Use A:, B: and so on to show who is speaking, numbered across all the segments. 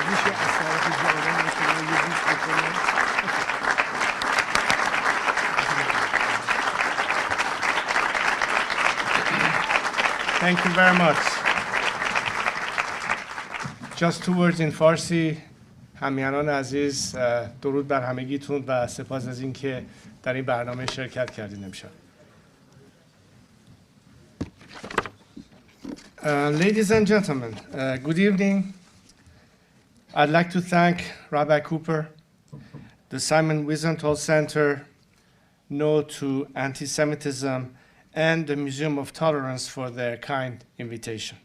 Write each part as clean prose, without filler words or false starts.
A: میشه از طرف جانان شما یه بوس بکنه؟
B: Thank you very much. Just two words in Farsi. همیهنان عزیز، درود بر همگیتون و سپاس از اینکه در این برنامه شرکت کردین امشب. Ladies and gentlemen, good evening. I'd like to thank Rabbi Cooper, the Simon Wiesenthal Center, No to Anti-Semitism, and the Museum of Tolerance for their kind invitation.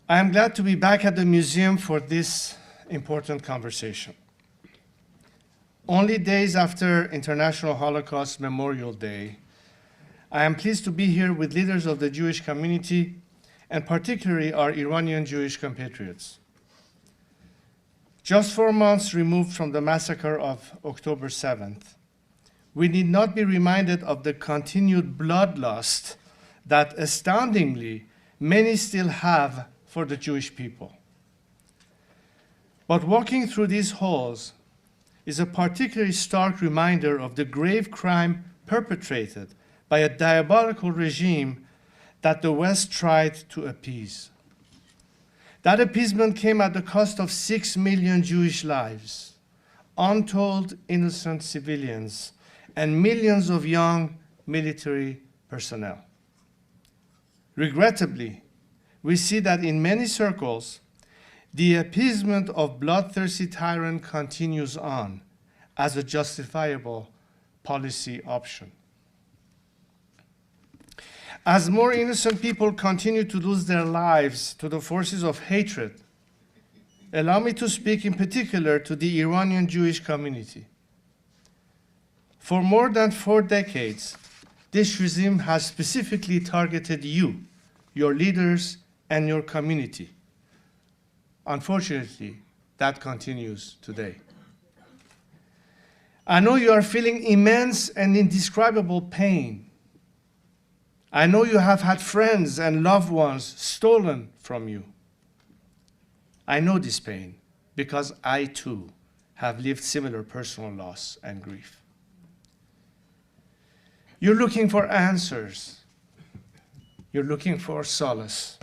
B: I am glad to be back at the museum for this important conversation. Only days after International Holocaust Memorial Day, I am pleased to be here with leaders of the Jewish community, and particularly our Iranian Jewish compatriots. Just 4 months removed from the massacre of October 7th, we need not be reminded of the continued bloodlust that astoundingly many still have for the Jewish people. But walking through these halls is a particularly stark reminder of the grave crime perpetrated by a diabolical regime that the West tried to appease. That appeasement came at the cost of 6 million Jewish lives, untold innocent civilians, and millions of young military personnel. Regrettably, we see that in many circles, the appeasement of bloodthirsty tyrant continues on as a justifiable policy option. As more innocent people continue to lose their lives to the forces of hatred, allow me to speak in particular to the Iranian Jewish community. For more than 4 decades, this regime has specifically targeted you, your leaders, and your community. Unfortunately, that continues today. I know you are feeling immense and indescribable pain. I know you have had friends and loved ones stolen from you. I know this pain because I too have lived similar personal loss and grief. You're looking for answers. You're looking for solace.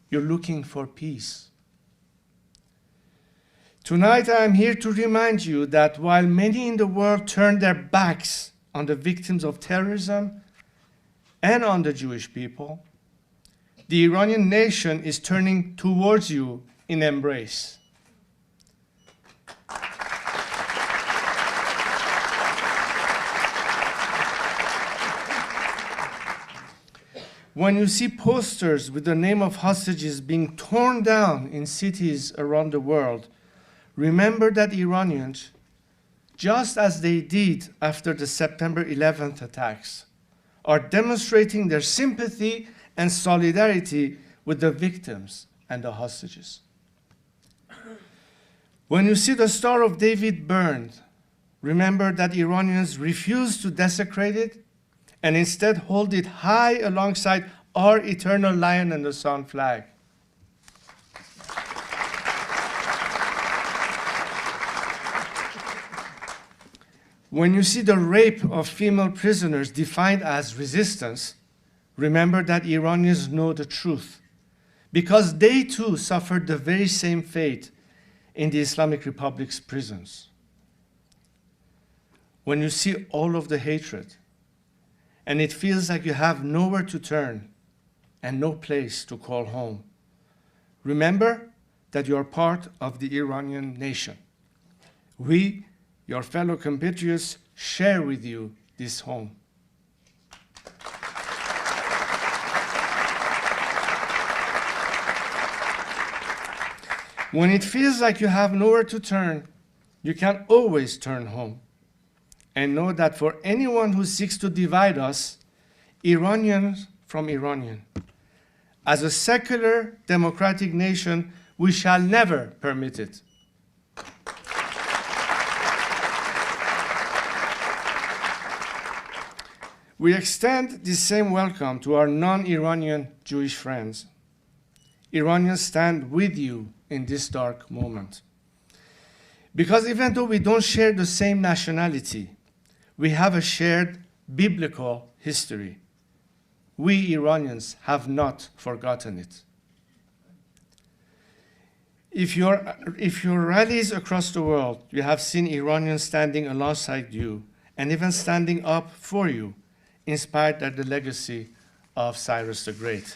B: You're looking for peace. Tonight, I am here to remind you that while many in the world turn their backs on the victims of terrorism and on the Jewish people, the Iranian nation is turning towards you in embrace. When you see posters with the name of hostages being torn down in cities around the world, remember that Iranians, just as they did after the September 11th attacks, are demonstrating their sympathy and solidarity with the victims and the hostages. When you see the Star of David burned, remember that Iranians refuse to desecrate it and instead hold it high alongside our eternal Lion and the Sun flag. When you see the rape of female prisoners defined as resistance, remember that Iranians know the truth, because they too suffered the very same fate in the Islamic Republic's prisons. When you see all of the hatred, and it feels like you have nowhere to turn and no place to call home, remember that you are part of the Iranian nation. We, your fellow compatriots, share with you this home. When it feels like you have nowhere to turn, you can always turn home. And know that for anyone who seeks to divide us, Iranians from Iranian, as a secular democratic nation, we shall never permit it. We extend the same welcome to our non-Iranian Jewish friends. Iranians stand with you in this dark moment. Because even though we don't share the same nationality, we have a shared biblical history. We Iranians have not forgotten it. If your rallies across the world, you have seen Iranians standing alongside you and even standing up for you, inspired by the legacy of Cyrus the Great.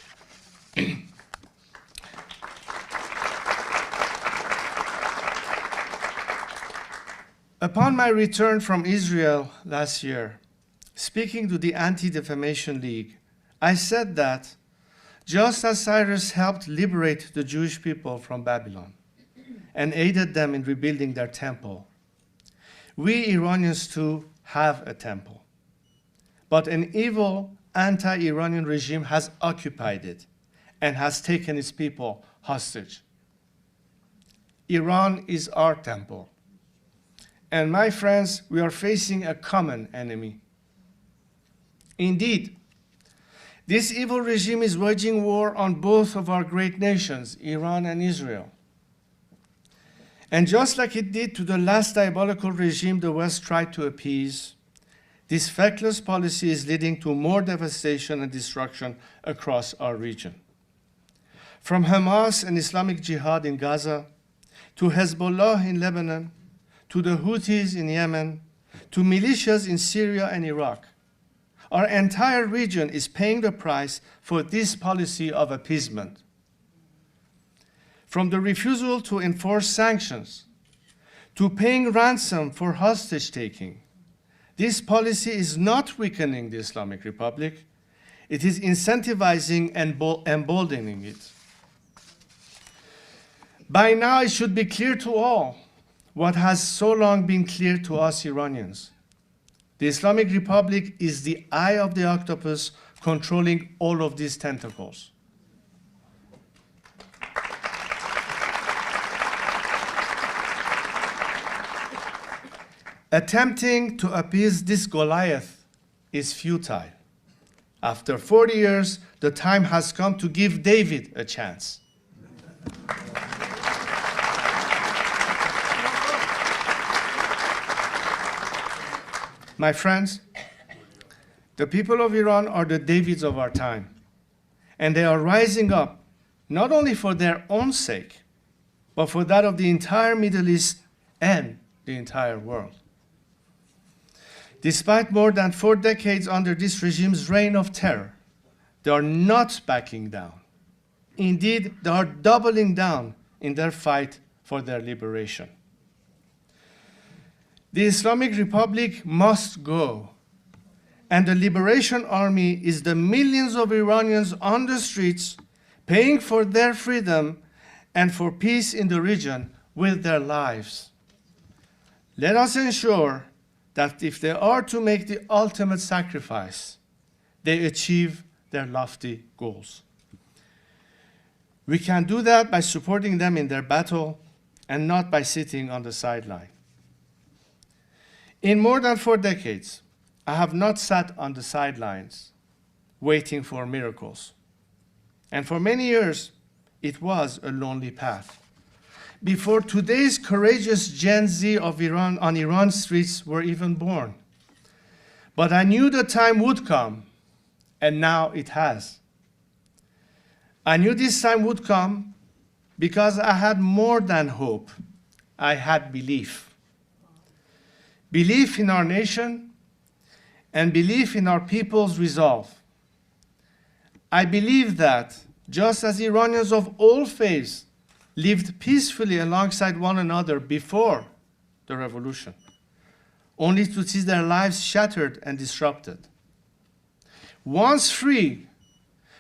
B: Upon my return from Israel last year, speaking to the Anti-Defamation League, I said that just as Cyrus helped liberate the Jewish people from Babylon and aided them in rebuilding their temple, we Iranians too have a temple. But an evil anti-Iranian regime has occupied it and has taken its people hostage. Iran is our temple. And my friends, we are facing a common enemy. Indeed, this evil regime is waging war on both of our great nations, Iran and Israel. And just like it did to the last diabolical regime the West tried to appease, this feckless policy is leading to more devastation and destruction across our region. From Hamas and Islamic Jihad in Gaza, to Hezbollah in Lebanon, to the Houthis in Yemen, to militias in Syria and Iraq, our entire region is paying the price for this policy of appeasement. From the refusal to enforce sanctions, to paying ransom for hostage-taking, this policy is not weakening the Islamic Republic, it is incentivizing and emboldening it. By now, it should be clear to all what has so long been clear to us Iranians. The Islamic Republic is the eye of the octopus controlling all of these tentacles. Attempting to appease this Goliath is futile. After 40 years, the time has come to give David a chance. My friends, the people of Iran are the Davids of our time, and they are rising up not only for their own sake, but for that of the entire Middle East and the entire world. Despite more than 4 decades under this regime's reign of terror, they are not backing down. Indeed, they are doubling down in their fight for their liberation. The Islamic Republic must go, and the Liberation Army is the millions of Iranians on the streets paying for their freedom and for peace in the region with their lives. Let us ensure that if they are to make the ultimate sacrifice, they achieve their lofty goals. We can do that by supporting them in their battle and not by sitting on the sideline. In more than 4 decades, I have not sat on the sidelines waiting for miracles. And for many years, it was a lonely path. Before today's courageous Gen Z of Iran on Iran's streets were even born. But I knew the time would come, and now it has. I knew this time would come because I had more than hope. I had belief. Belief in our nation and belief in our people's resolve. I believe that just as Iranians of all faiths lived peacefully alongside one another before the revolution, only to see their lives shattered and disrupted. Once free,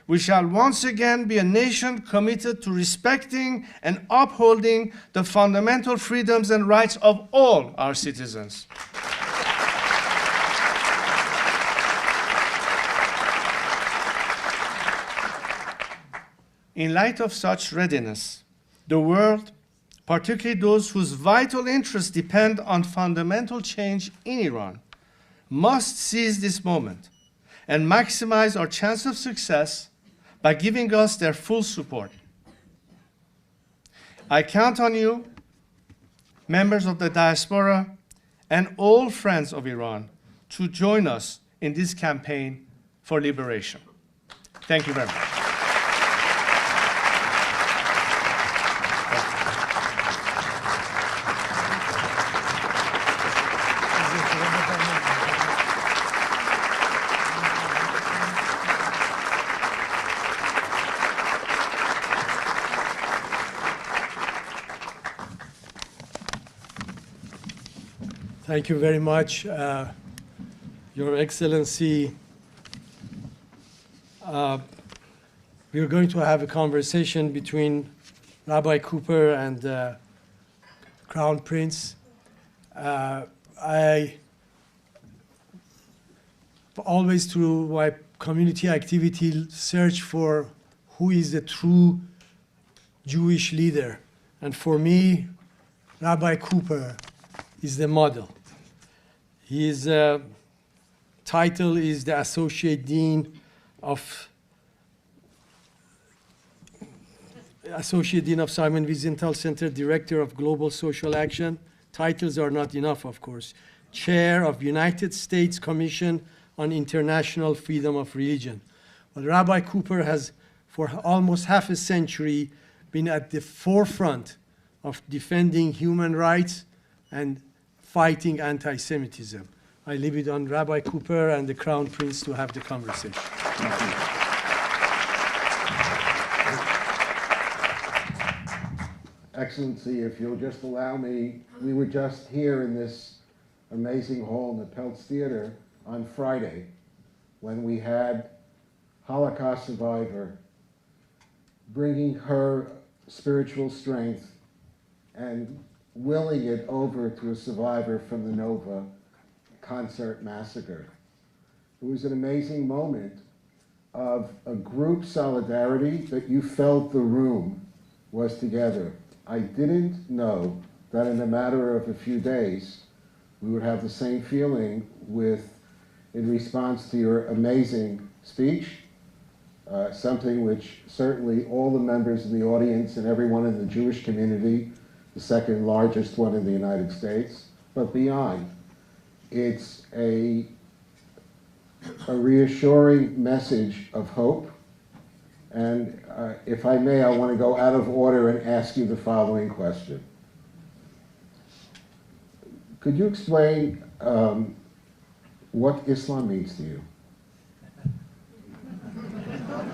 B: we shall once again be a nation committed to respecting and upholding the fundamental freedoms and rights of all our citizens. In light of such readiness, the world, particularly those whose vital interests depend on fundamental change in Iran, must seize this moment and maximize our chance of success by giving us their full support. I count on you, members of the diaspora, and all friends of Iran to join us in this campaign for liberation. Thank you very much.
C: Thank you very much, Your Excellency. We are going to have a conversation between Rabbi Cooper and Crown Prince. I always, through my community activity, search for who is the true Jewish leader. And for me, Rabbi Cooper is the model. His title is the Associate Dean of Simon Wiesenthal Center, Director of Global Social Action. Titles are not enough, of course. Chair of United States Commission on International Freedom of Religion. Well, Rabbi Cooper has, for almost half a century, been at the forefront of defending human rights and fighting anti-Semitism. I leave it on Rabbi Cooper and the Crown Prince to have the conversation.
D: Excellency, if you'll just allow me, we were just here in this amazing hall in the Peltz Theater on Friday when we had Holocaust survivor bringing her spiritual strength and willing it over to a survivor from the Nova concert massacre. It was an amazing moment of a group solidarity that you felt the room was together. I didn't know that in a matter of a few days, we would have the same feeling in response to your amazing speech, something which certainly all the members in the audience and everyone in the Jewish community, the second largest one in the United States, but beyond. It's a reassuring message of hope. And if I may, I want to go out of order and ask you the following question. Could you explain what Islam means to you?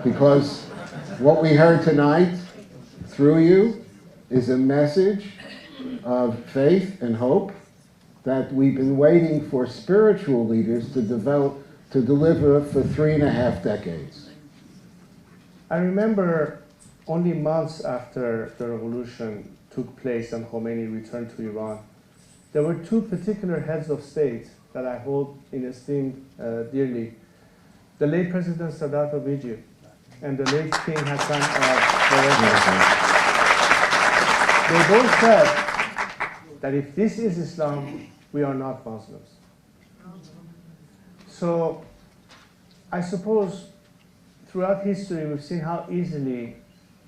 D: Because what we heard tonight through you is a message of faith and hope that we've been waiting for spiritual leaders to deliver for 3.5 decades.
B: I remember only months after the revolution took place and Khomeini returned to Iran, there were two particular heads of state that I hold in esteem dearly. The late President Sadat of Egypt and the late King Hassan of Morocco. They both said that if this is Islam, we are not Muslims. So I suppose throughout history we've seen how easily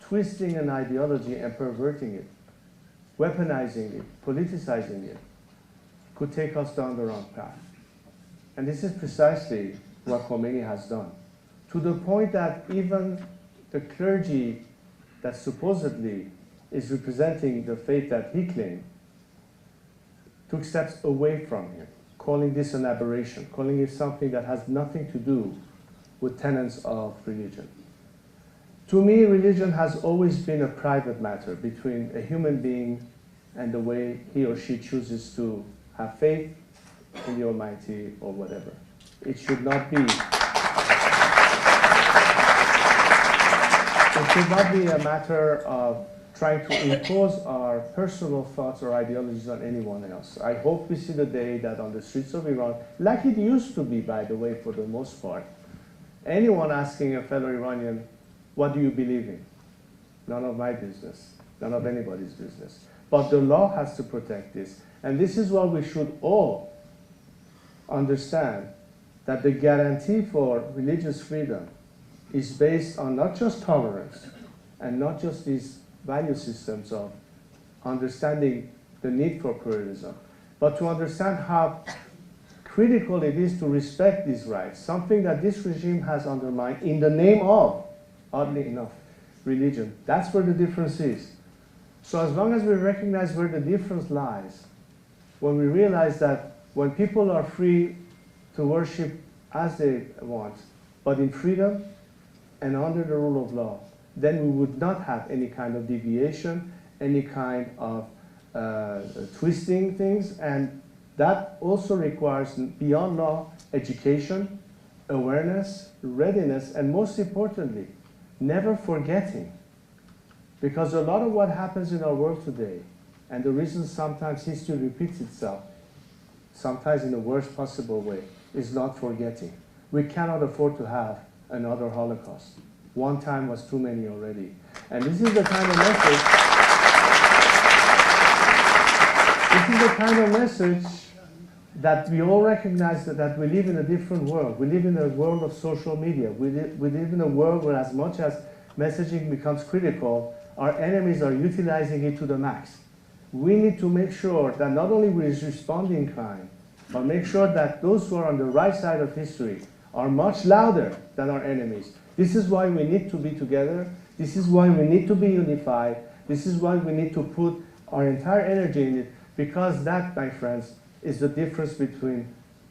B: twisting an ideology and perverting it, weaponizing it, politicizing it, could take us down the wrong path. And this is precisely what Khomeini has done, to the point that even the clergy that supposedly is representing the faith that he claimed took steps away from him, calling this an aberration, calling it something that has nothing to do with tenets of religion. To me, religion has always been a private matter between a human being and the way he or she chooses to have faith in the Almighty or whatever. It should not be. It should not be a matter of trying to impose our personal thoughts or ideologies on anyone else. I hope we see the day that on the streets of Iran, like it used to be, by the way, for the most part, anyone asking a fellow Iranian, what do you believe in? None of my business, none of anybody's business. But the law has to protect this. And this is what we should all understand, that the guarantee for religious freedom is based on not just tolerance and not just these value systems of understanding the need for pluralism, but to understand how critical it is to respect these rights, something that this regime has undermined in the name of, oddly enough, religion. That's where the difference is. So as long as we recognize where the difference lies, when we realize that when people are free to worship as they want, but in freedom and under the rule of law, then we would not have any kind of deviation, any kind of twisting things, and that also requires, beyond law, education, awareness, readiness, and most importantly, never forgetting. Because a lot of what happens in our world today, and the reason sometimes history repeats itself, sometimes in the worst possible way, is not forgetting. We cannot afford to have another Holocaust. One time was too many already. And this is the kind of message that we all recognize that we live in a different world. We live in a world of social media. We live in a world where as much as messaging becomes critical, our enemies are utilizing it to the max. We need to make sure that not only we respond in kind, but make sure that those who are on the right side of history are much louder than our enemies. This is why we need to be together. This is why we need to be unified. This is why we need to put our entire energy in it, because that, my friends, is the difference between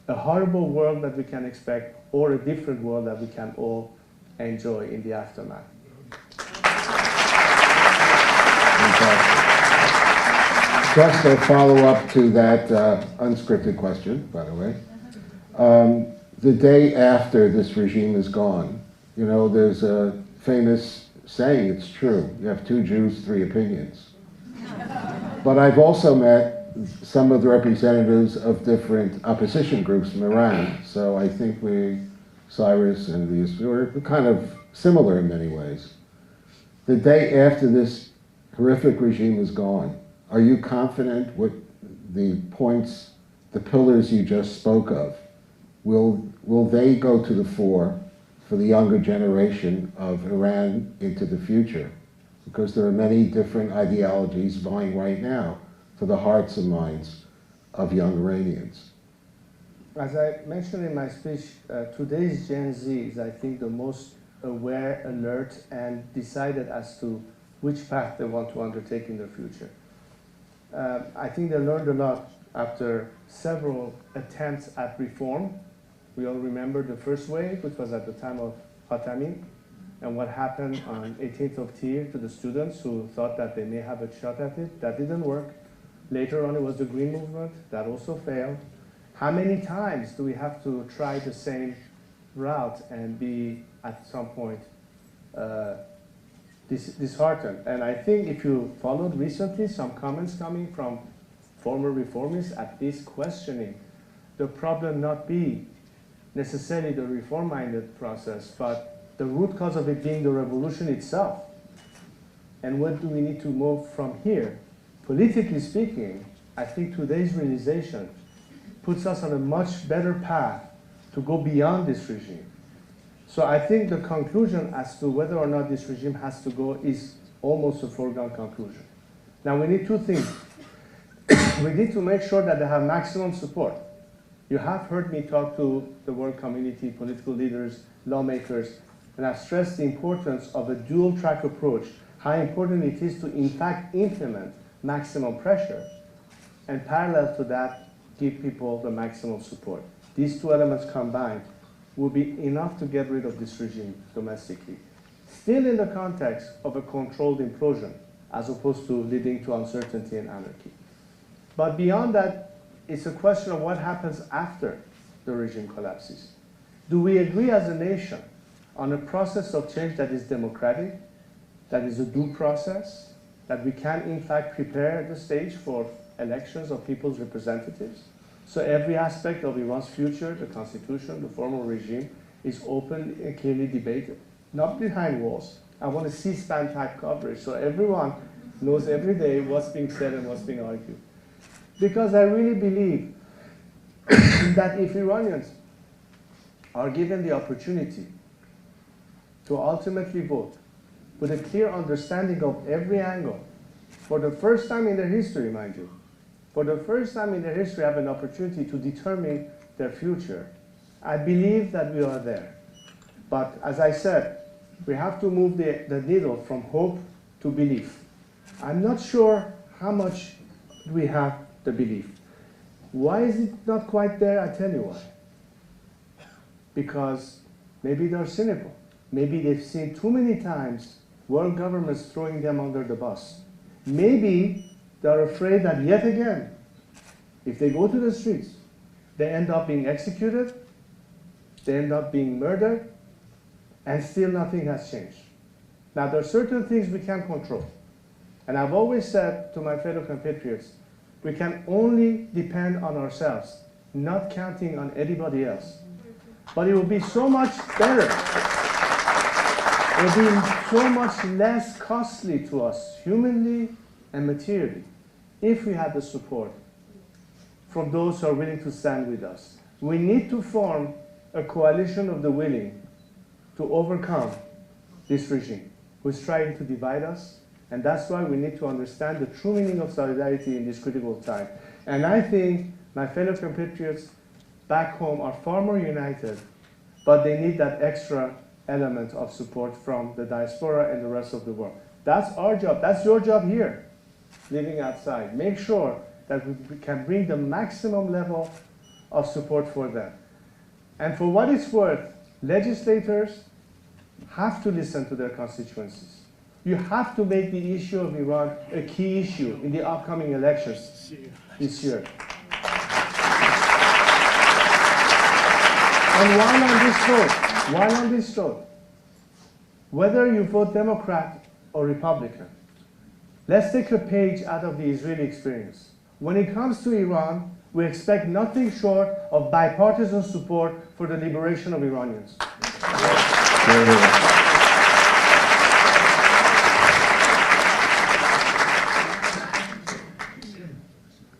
B: a horrible world that we can expect or a different world that we can all enjoy in the aftermath.
D: Just a follow-up to that unscripted question, by the way. The day after this regime is gone, you know, there's a famous saying, it's true, you have 2 Jews, 3 opinions. But I've also met some of the representatives of different opposition groups from Iran, so I think Cyrus and these, we're kind of similar in many ways. The day after this horrific regime is gone, are you confident with the points, the pillars you just spoke of, will they go to the fore for the younger generation of Iran into the future? Because there are many different ideologies vying right now for the hearts and minds of young Iranians.
B: As I mentioned in my speech, today's Gen Z is, I think, the most aware, alert, and decided as to which path they want to undertake in the future. I think they learned a lot after several attempts at reform. We all remember the first wave, which was at the time of Khatami, and what happened on 18th of Tir to the students who thought that they may have a shot at it. That didn't work. Later on, it was the Green Movement. That also failed. How many times do we have to try the same route and be, at some point, disheartened? And I think if you followed recently some comments coming from former reformists, at least questioning the problem not be necessarily the reform-minded process, but the root cause of it being the revolution itself. And what do we need to move from here? Politically speaking, I think today's realization puts us on a much better path to go beyond this regime. So I think the conclusion as to whether or not this regime has to go is almost a foregone conclusion. Now we need 2 things. We need to make sure that they have maximum support. You have heard me talk to the world community, political leaders, lawmakers, and I've stressed the importance of a dual-track approach, how important it is to, in fact, implement maximum pressure, and parallel to that, give people the maximum support. These 2 elements combined will be enough to get rid of this regime domestically, still in the context of a controlled implosion, as opposed to leading to uncertainty and anarchy. But beyond that, it's a question of what happens after the regime collapses. Do we agree as a nation on a process of change that is democratic, that is a due process, that we can in fact prepare the stage for elections of people's representatives? So every aspect of Iran's future, the constitution, the formal regime, is open and clearly debated, not behind walls. I want a C-SPAN type coverage so everyone knows every day what's being said and what's being argued. Because I really believe that if Iranians are given the opportunity to ultimately vote with a clear understanding of every angle for the first time in their history, mind you, for the first time in their history, have an opportunity to determine their future. I believe that we are there. But as I said, we have to move the needle from hope to belief. I'm not sure how much we have the belief. Why is it not quite there? I tell you why. Because maybe they're cynical. Maybe they've seen too many times world governments throwing them under the bus. Maybe they're afraid that yet again, if they go to the streets, they end up being executed, they end up being murdered, and still nothing has changed. Now, there are certain things we can't control. And I've always said to my fellow compatriots, we can only depend on ourselves, not counting on anybody else. But it will be so much better. It will be so much less costly to us, humanly and materially, if we have the support from those who are willing to stand with us. We need to form a coalition of the willing to overcome this regime who is trying to divide us. And that's why we need to understand the true meaning of solidarity in this critical time. And I think my fellow compatriots back home are far more united, but they need that extra element of support from the diaspora and the rest of the world. That's our job. That's your job here, living outside. Make sure that we can bring the maximum level of support for them. And for what it's worth, legislators have to listen to their constituencies. You have to make the issue of Iran a key issue in the upcoming elections this year. And while on this vote, whether you vote Democrat or Republican, let's take a page out of the Israeli experience. When it comes to Iran, we expect nothing short of bipartisan support for the liberation of Iranians.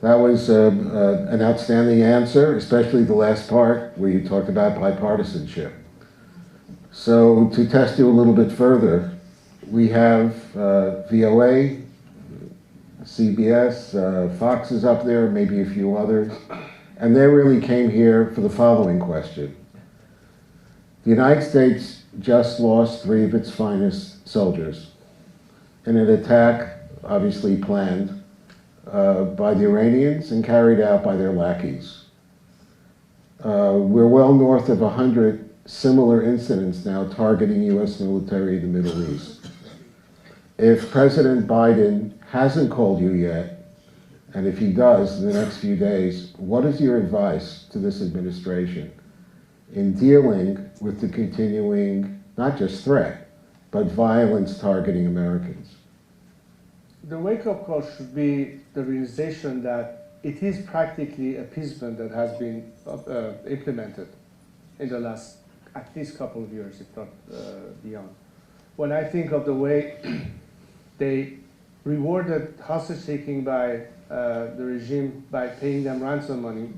D: That was an outstanding answer, especially the last part where you talked about bipartisanship. So to test you a little bit further, we have VOA, CBS, Fox is up there, maybe a few others, and they really came here for the following question. The United States just lost 3 of its finest soldiers in an attack obviously planned by the Iranians and carried out by their lackeys. We're well north of 100 similar incidents now targeting U.S. military in the Middle East. If President Biden hasn't called you yet, and if he does in the next few days, what is your advice to this administration in dealing with the continuing, not just threat, but violence targeting Americans?
B: The wake-up call should be the realization that it is practically appeasement that has been implemented in the last at least couple of years, if not beyond. When I think of the way they rewarded hostage-taking by the regime by paying them ransom money,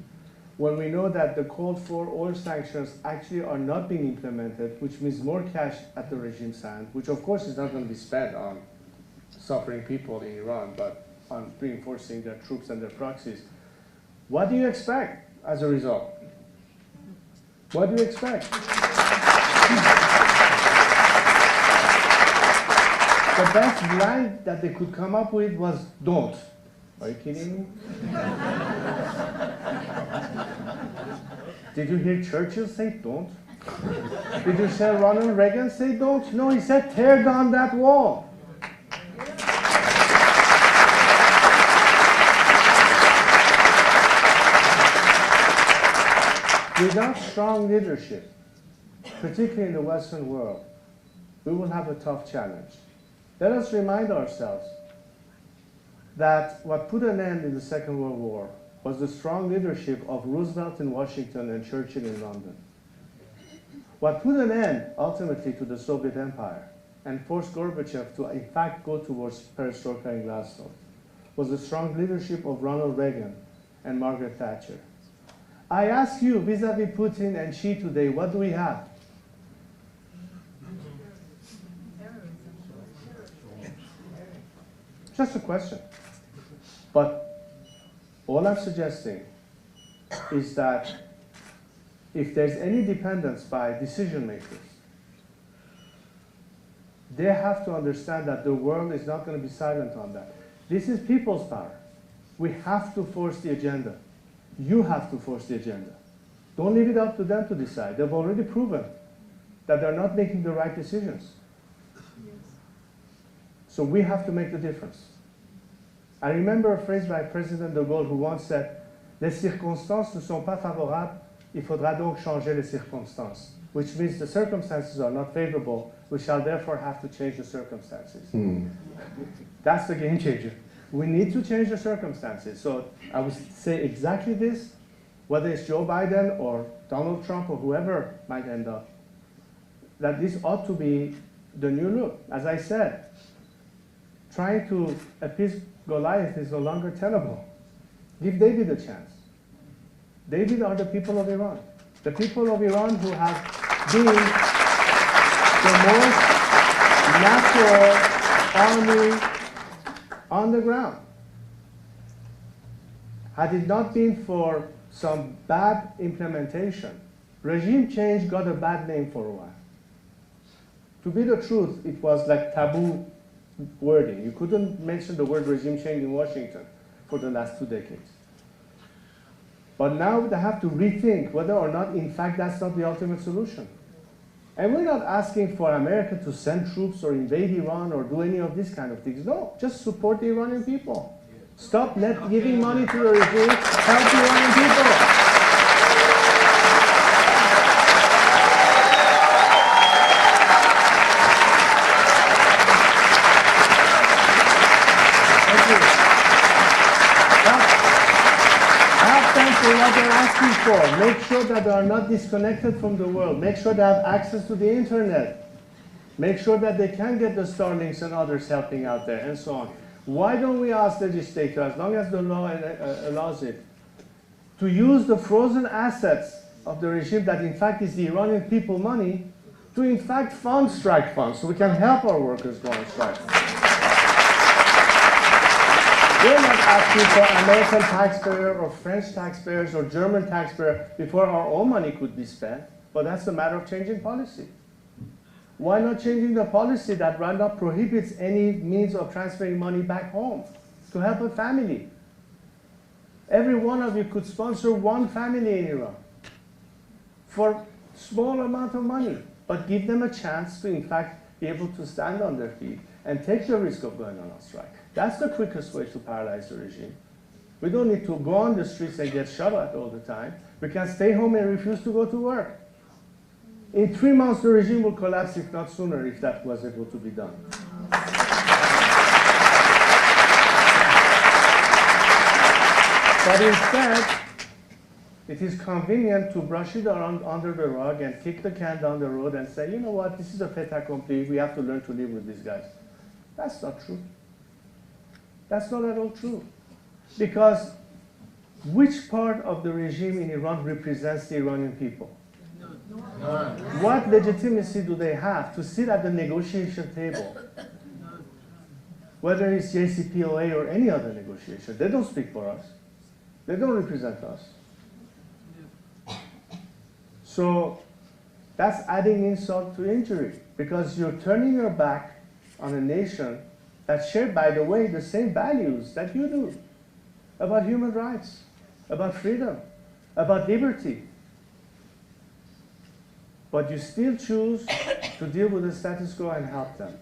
B: when we know that the called for oil sanctions actually are not being implemented, which means more cash at the regime's hand, which of course is not going to be spent on suffering people in Iran, but on reinforcing their troops and their proxies. What do you expect as a result? What do you expect? The best line that they could come up with was, don't. Are you kidding me? Did you hear Churchill say don't? Did you hear Ronald Reagan say don't? No, he said tear down that wall. Without strong leadership, particularly in the Western world, we will have a tough challenge. Let us remind ourselves that what put an end in the Second World War was the strong leadership of Roosevelt in Washington and Churchill in London. What put an end ultimately to the Soviet Empire and forced Gorbachev to in fact go towards perestroika and glasnost was the strong leadership of Ronald Reagan and Margaret Thatcher. I ask you, vis-a-vis Putin and Xi today, what do we have? Just a question. But all I'm suggesting is that if there's any dependence by decision makers, they have to understand that the world is not going to be silent on that. This is people's power. We have to force the agenda. You have to force the agenda. Don't leave it up to them to decide. They've already proven that they're not making the right decisions. So we have to make the difference. I remember a phrase by President de Gaulle who once said, "Les circonstances ne sont pas favorables, il faudra donc changer les circonstances." Which means the circumstances are not favorable, we shall therefore have to change the circumstances. That's the game changer. We need to change the circumstances. So I would say exactly this, whether it's Joe Biden or Donald Trump or whoever might end up, that this ought to be the new look. As I said, trying to appease Goliath is no longer tenable. Give David a chance. David are the people of Iran. The people of Iran who have been the most natural army on the ground. Had it not been for some bad implementation, regime change got a bad name for a while. To be the truth, it was like taboo wording. You couldn't mention the word regime change in Washington for the last 2 decades. But now they have to rethink whether or not, in fact, that's not the ultimate solution. And we're not asking for America to send troops or invade Iran or do any of these kind of things. No, just support the Iranian people. Stop giving money to the regime, help the Iranian people. What they're asking for. Make sure that they are not disconnected from the world. Make sure they have access to the internet. Make sure that they can get the Starlinks and others helping out there, and so on. Why don't we ask legislators, as long as the law allows it, to use the frozen assets of the regime that in fact is the Iranian people money to in fact fund strike funds so we can help our workers go on strike. We're not asking for American taxpayer or French taxpayers or German taxpayer before our own money could be spent, but that's a matter of changing policy. Why not changing the policy that right now prohibits any means of transferring money back home to help a family? Every one of you could sponsor one family in Iran for small amount of money, but give them a chance to in fact be able to stand on their feet and take the risk of going on a strike. That's the quickest way to paralyze the regime. We don't need to go on the streets and get shot at all the time. We can stay home and refuse to go to work. In 3 months, the regime will collapse, if not sooner, if that was able to be done. But instead, it is convenient to brush it around under the rug and kick the can down the road and say, you know what, this is a fait accompli, we have to learn to live with these guys. That's not true. That's not at all true. Because which part of the regime in Iran represents the Iranian people? None. What legitimacy do they have to sit at the negotiation table? Whether it's JCPOA or any other negotiation, they don't speak for us. They don't represent us. So that's adding insult to injury, because you're turning your back on a nation that shared, by the way, the same values that you do about human rights, about freedom, about liberty. But you still choose to deal with the status quo and help them.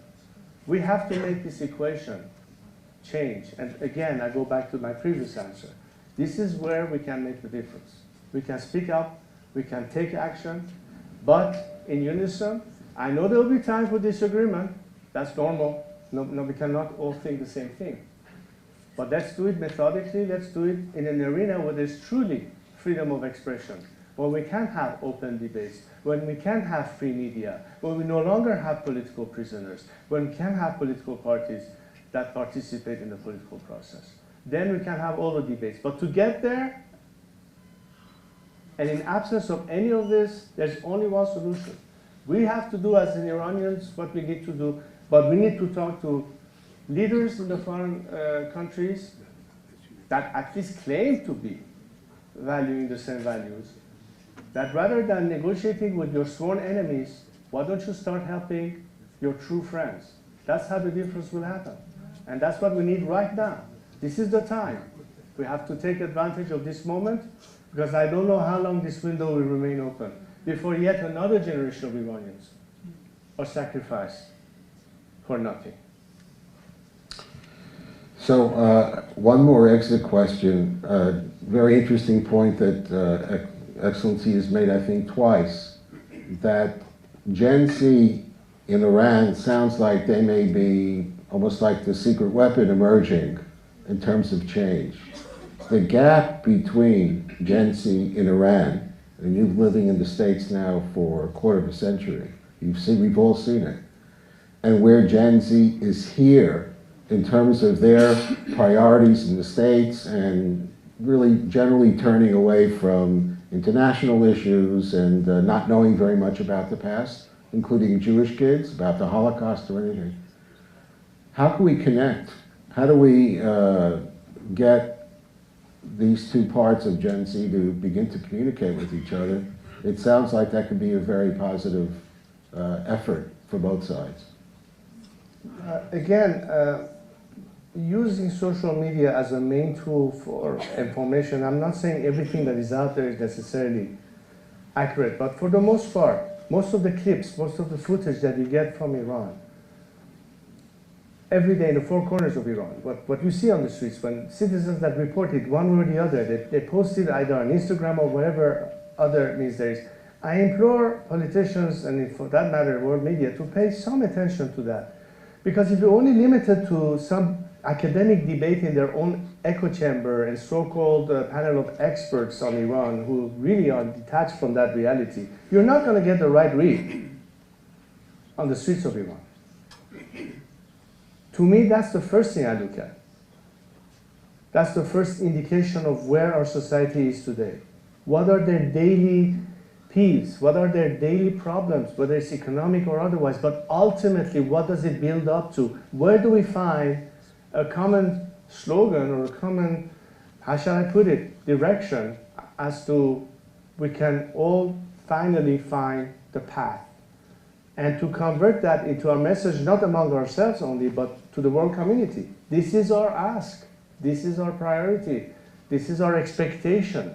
B: We have to make this equation change. And again, I go back to my previous answer. This is where we can make the difference. We can speak up, we can take action, but in unison. I know there will be time for disagreement. That's normal. No, we cannot all think the same thing. But let's do it methodically. Let's do it in an arena where there's truly freedom of expression, where we can have open debates, when we can have free media, when we no longer have political prisoners, when we can have political parties that participate in the political process. Then we can have all the debates. But to get there, and in absence of any of this, there's only one solution. We have to do as the Iranians what we need to do, but we need to talk to leaders in the foreign countries that at least claim to be valuing the same values, that rather than negotiating with your sworn enemies, why don't you start helping your true friends? That's how the difference will happen. And that's what we need right now. This is the time. We have to take advantage of this moment, because I don't know how long this window will remain open before yet another generation of Iranians are sacrificed for nothing.
D: So one more exit question. Very interesting point that Excellency has made, I think, twice, that Gen Z in Iran sounds like they may be almost like the secret weapon emerging in terms of change. The gap between Gen Z in Iran, and you've been living in the States now for a quarter of a century, we've all seen it, and where Gen Z is here in terms of their priorities in the States and really generally turning away from international issues and not knowing very much about the past, including Jewish kids, about the Holocaust or anything. How can we connect? How do we get these two parts of Gen Z to begin to communicate with each other? It sounds like that could be a very positive effort for both sides.
B: Again, using social media as a main tool for information, I'm not saying everything that is out there is necessarily accurate, but for the most part, most of the clips, most of the footage that you get from Iran, every day in the four corners of Iran, what you see on the streets, when citizens that report it one way or the other, they post it either on Instagram or whatever other means there is. I implore politicians, and for that matter, world media, to pay some attention to that. Because if you're only limited to some academic debate in their own echo chamber and so-called panel of experts on Iran who really are detached from that reality, you're not going to get the right read on the streets of Iran. To me, that's the first thing I look at. That's the first indication of where our society is today. What are their daily peace? What are their daily problems, whether it's economic or otherwise? But ultimately, what does it build up to? Where do we find a common slogan or a common, how shall I put it, direction as to we can all finally find the path? And to convert that into our message, not among ourselves only, but to the world community. This is our ask. This is our priority. This is our expectation.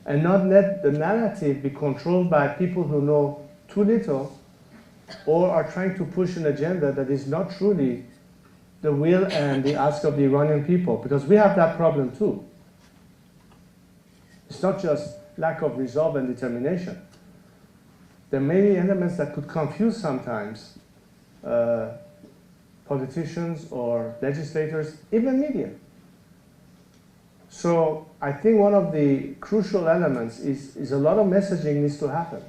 B: And not let the narrative be controlled by people who know too little or are trying to push an agenda that is not truly the will and the ask of the Iranian people, because we have that problem too. It's not just lack of resolve and determination. There are many elements that could confuse sometimes politicians or legislators, even media. So I think one of the crucial elements is a lot of messaging needs to happen.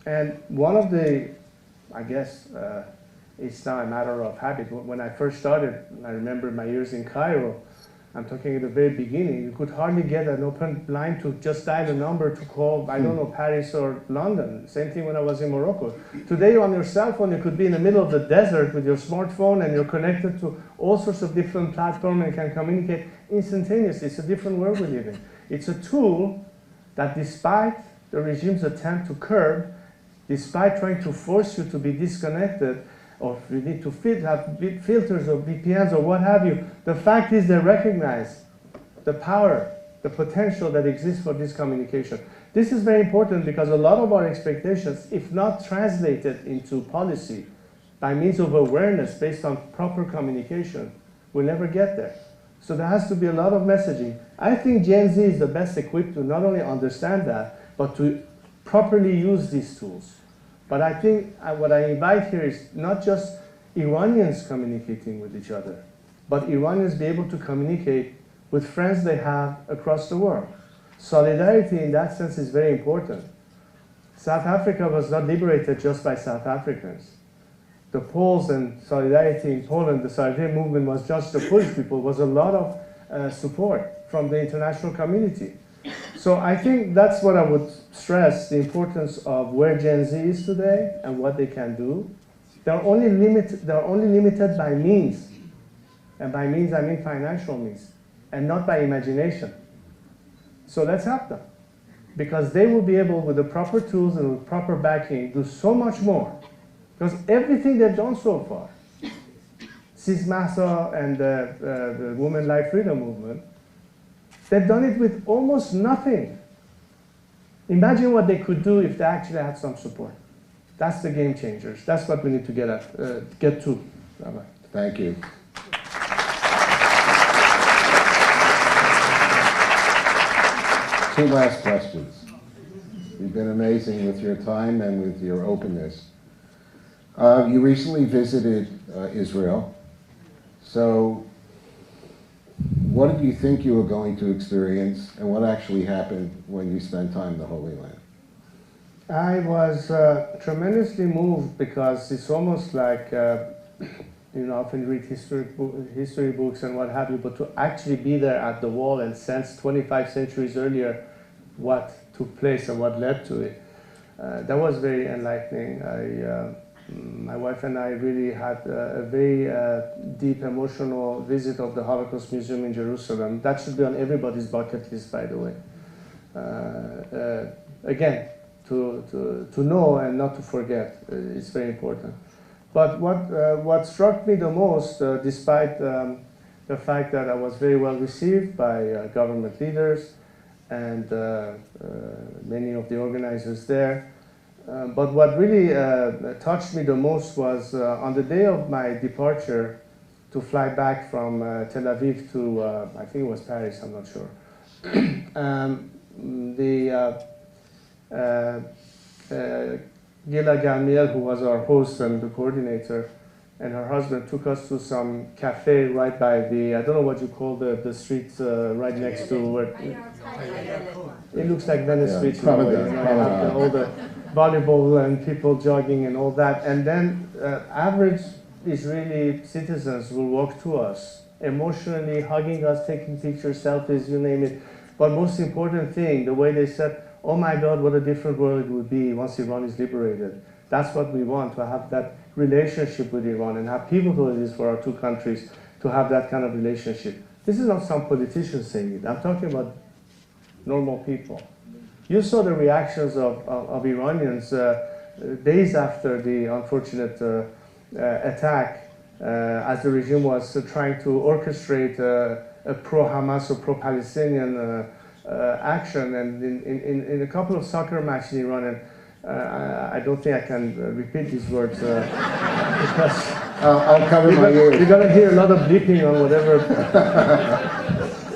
B: And one of the, I guess, it's now a matter of habit. When I first started, I remember my years in Cairo, I'm talking at the very beginning, you could hardly get an open line to just dial a number to call, I don't know, Paris or London. Same thing when I was in Morocco. Today on your cell phone, you could be in the middle of the desert with your smartphone and you're connected to all sorts of different platforms and can communicate instantaneously. It's a different world we live in. It's a tool that despite the regime's attempt to curb, despite trying to force you to be disconnected, or if you need to have filters or VPNs or what have you, the fact is they recognize the power, the potential that exists for this communication. This is very important because a lot of our expectations, if not translated into policy by means of awareness based on proper communication, will never get there. So there has to be a lot of messaging. I think Gen Z is the best equipped to not only understand that, but to properly use these tools. But I think what I invite here is not just Iranians communicating with each other, but Iranians be able to communicate with friends they have across the world. Solidarity in that sense is very important. South Africa was not liberated just by South Africans. The Poles and solidarity in Poland, the solidarity movement was just the Polish people, was a lot of support from the international community. So I think that's what I would stress, the importance of where Gen Z is today and what they can do. They're only limited by means. And by means, I mean financial means, and not by imagination. So let's help them. Because they will be able, with the proper tools and with proper backing, do so much more. Because everything they've done so far, Sis Mahsa and the Women Life Freedom Movement, they've done it with almost nothing. Imagine what they could do if they actually had some support. That's the game changers. That's what we need to get to. Rabbi.
D: Thank you. Two last questions. You've been amazing with your time and with your openness. You recently visited Israel. So what did you think you were going to experience, and what actually happened when you spent time in the Holy Land?
B: I was tremendously moved because it's almost like, you know, often read history books and what have you, but to actually be there at the wall and sense 25 centuries earlier what took place and what led to it, that was very enlightening. My wife and I really had a very deep emotional visit of the Holocaust Museum in Jerusalem. That should be on everybody's bucket list, by the way. Again, to know and not to forget is very important. But what struck me the most, despite the fact that I was very well received by government leaders and many of the organizers there, but what really touched me the most was on the day of my departure to fly back from Tel Aviv to, I think it was Paris, I'm not sure. Gila Galmiel, who was our host and the coordinator, and her husband took us to some cafe right by the, I don't know what you call the street right next to where it looks like Venice Beach. You know, all the volleyball and people jogging and all that. And then average Israeli citizens will walk to us, emotionally hugging us, taking pictures, selfies, you name it. But most important thing, the way they said, oh my God, what a different world it would be once Iran is liberated. That's what we want, to have that relationship with Iran and have people who it is for our two countries to have that kind of relationship. This is not some politician saying it. I'm talking about normal people. You saw the reactions of Iranians days after the unfortunate attack, as the regime was trying to orchestrate a pro-Hamas or pro-Palestinian action, and in a couple of soccer matches in Iran, and I don't think I can repeat these words because
D: I'll cover my ears.
B: You're going to hear a lot of bleeping on whatever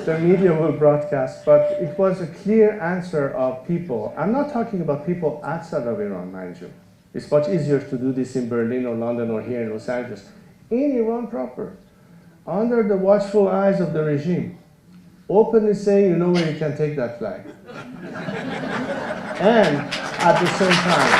B: the media will broadcast, but it was a clear answer of people. I'm not talking about people outside of Iran, mind you. It's much easier to do this in Berlin or London or here in Los Angeles. In Iran proper, under the watchful eyes of the regime, openly saying, you know where you can take that flag. And at the same time,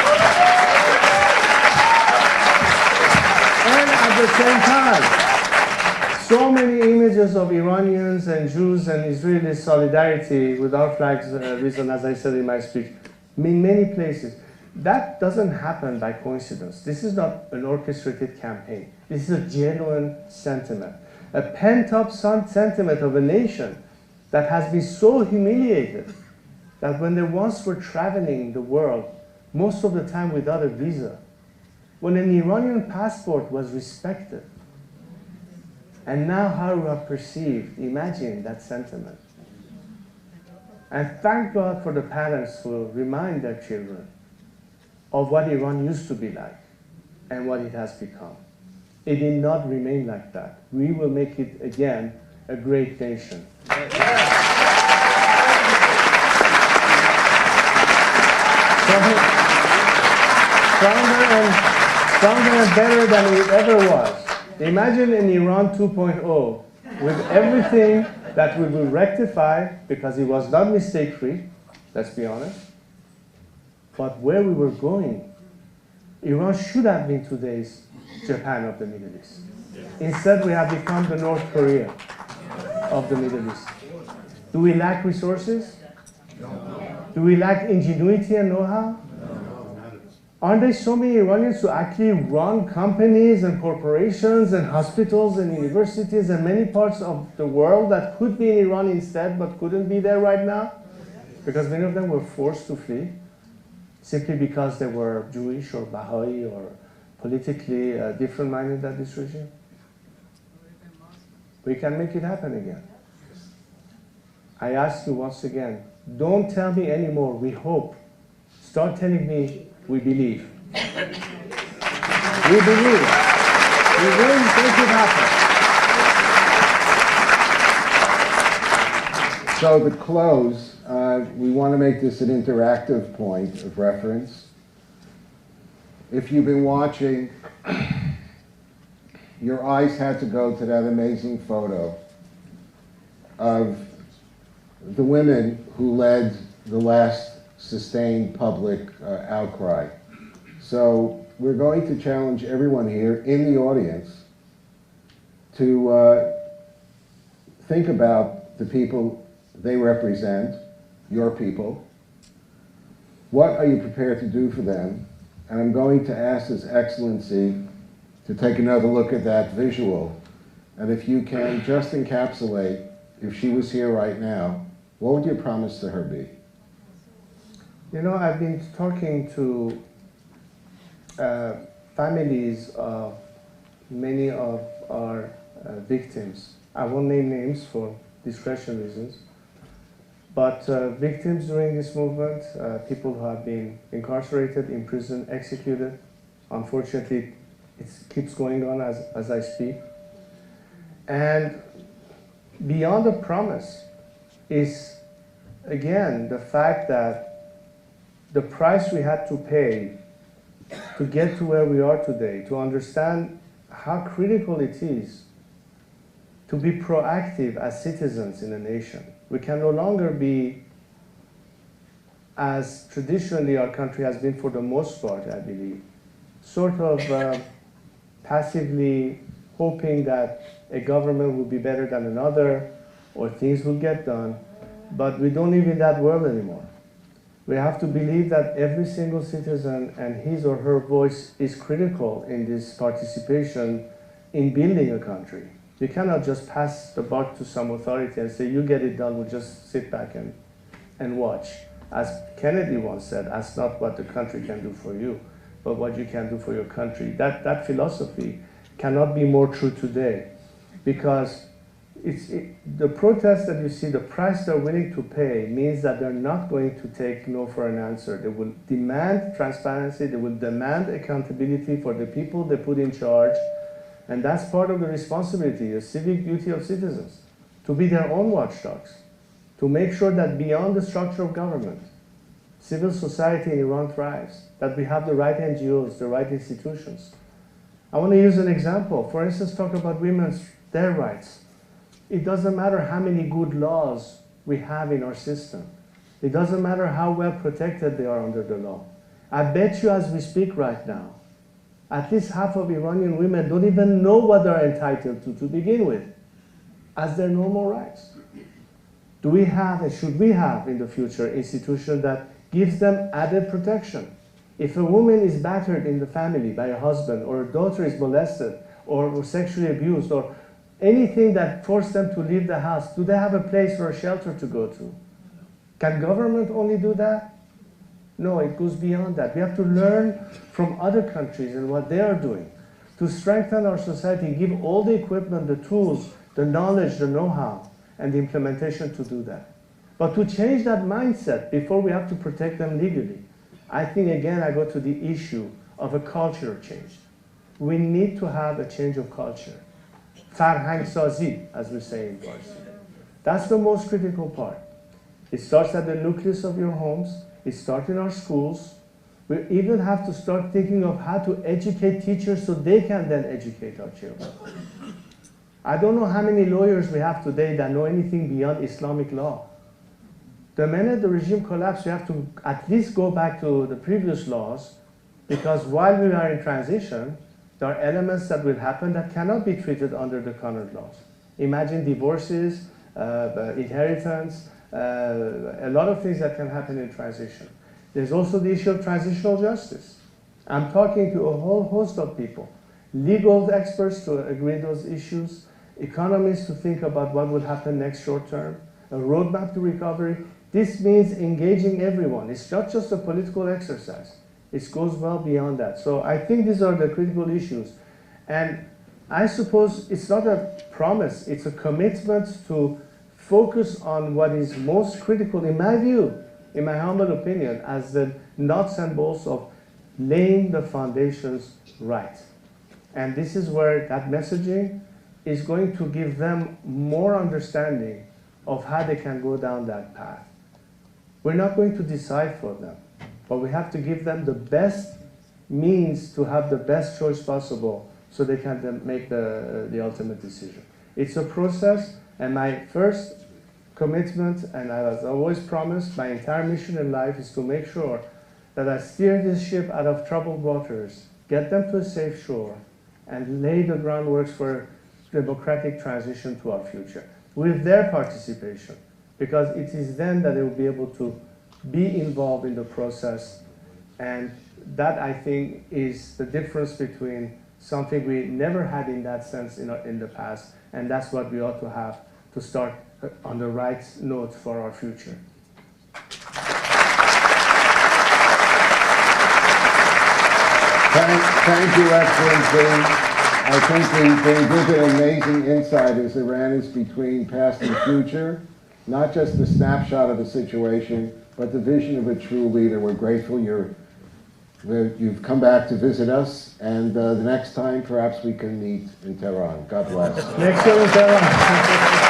B: so many images of Iranians and Jews and Israeli solidarity with our flag's reason, as I said in my speech, in many places. That doesn't happen by coincidence. This is not an orchestrated campaign. This is a genuine sentiment, a pent-up sentiment of a nation that has been so humiliated that when they once were traveling the world, most of the time without a visa, when an Iranian passport was respected, and now how we are perceived, imagine that sentiment. And thank God for the parents who remind their children of what Iran used to be like and what it has become. It did not remain like that. We will make it again a great nation. Stronger and better than it ever was. Imagine an Iran 2.0 with everything that we will rectify, because it was not mistake-free, let's be honest. But where we were going, Iran should have been today's Japan of the Middle East. Instead, we have become the North Korea of the Middle East. Do we lack resources? No. Do we lack ingenuity and know-how? No. Aren't there so many Iranians who actually run companies and corporations and hospitals and universities and many parts of the world that could be in Iran instead but couldn't be there right now? Because many of them were forced to flee simply because they were Jewish or Baha'i or politically different minded than this regime. We can make it happen again. I ask you once again, don't tell me anymore, we hope. Start telling me, we believe. We believe. We will make it happen.
D: So to close, we want to make this an interactive point of reference. If you've been watching, your eyes had to go to that amazing photo of the women who led the last sustained public outcry. So we're going to challenge everyone here in the audience to think about the people they represent, your people. What are you prepared to do for them? And I'm going to ask His Excellency to take another look at that visual. And if you can just encapsulate, if she was here right now, what would your promise to her be?
B: You know, I've been talking to families of many of our victims. I won't name names for discretion reasons, but victims during this movement, people who have been incarcerated, imprisoned, executed. Unfortunately, it keeps going on as I speak. And beyond the promise is, again, the fact that the price we had to pay to get to where we are today, to understand how critical it is to be proactive as citizens in a nation. We can no longer be, as traditionally our country has been for the most part, I believe, sort of passively hoping that a government will be better than another or things will get done, but we don't live in that world anymore. We have to believe that every single citizen and his or her voice is critical in this participation in building a country. You cannot just pass the buck to some authority and say, you get it done, we'll just sit back and watch. As Kennedy once said, ask not what the country can do for you, but what you can do for your country. That philosophy cannot be more true today, because the protests that you see, the price they're willing to pay means that they're not going to take no for an answer. They will demand transparency, they will demand accountability for the people they put in charge, and that's part of the responsibility, the civic duty of citizens, to be their own watchdogs, to make sure that beyond the structure of government, civil society in Iran thrives, that we have the right NGOs, the right institutions. I want to use an example. For instance, talk about their rights. It doesn't matter how many good laws we have in our system. It doesn't matter how well protected they are under the law. I bet you as we speak right now, at least half of Iranian women don't even know what they're entitled to begin with, as their normal rights. Do we have, and should we have in the future, institution that gives them added protection? If a woman is battered in the family by a husband, or a daughter is molested, or sexually abused, or anything that forced them to leave the house, do they have a place or a shelter to go to? Can government only do that? No, it goes beyond that. We have to learn from other countries and what they are doing to strengthen our society, give all the equipment, the tools, the knowledge, the know-how, and the implementation to do that. But to change that mindset before we have to protect them legally, I think, again, I go to the issue of a cultural change. We need to have a change of culture. Farhang sazi, as we say in Farsi. That's the most critical part. It starts at the nucleus of your homes. It starts in our schools. We even have to start thinking of how to educate teachers so they can then educate our children. I don't know how many lawyers we have today that know anything beyond Islamic law. The minute the regime collapsed, we have to at least go back to the previous laws, because while we are in transition, there are elements that will happen that cannot be treated under the current laws. Imagine divorces, inheritance, a lot of things that can happen in transition. There's also the issue of transitional justice. I'm talking to a whole host of people. Legal experts to agree those issues, economists to think about what will happen next short term, a roadmap to recovery. This means engaging everyone. It's not just a political exercise. It goes well beyond that. So I think these are the critical issues. And I suppose it's not a promise, it's a commitment to focus on what is most critical, in my view, in my humble opinion, as the nuts and bolts of laying the foundations right. And this is where that messaging is going to give them more understanding of how they can go down that path. We're not going to decide for them, but we have to give them the best means to have the best choice possible so they can then make the ultimate decision. It's a process, and my first commitment, and as I always promised, my entire mission in life is to make sure that I steer this ship out of troubled waters, get them to a safe shore, and lay the groundwork for democratic transition to our future with their participation, because it is then that they will be able to be involved in the process. And that, I think, is the difference between something we never had in that sense in the past, and that's what we ought to have to start on the right note for our future.
D: Thank you, Excellency. I think they give an amazing insight as Iran is between past and future, not just the snapshot of the situation, but the vision of a true leader. We're grateful you've come back to visit us, and the next time perhaps we can meet in Tehran. God bless.
B: Next year in Tehran.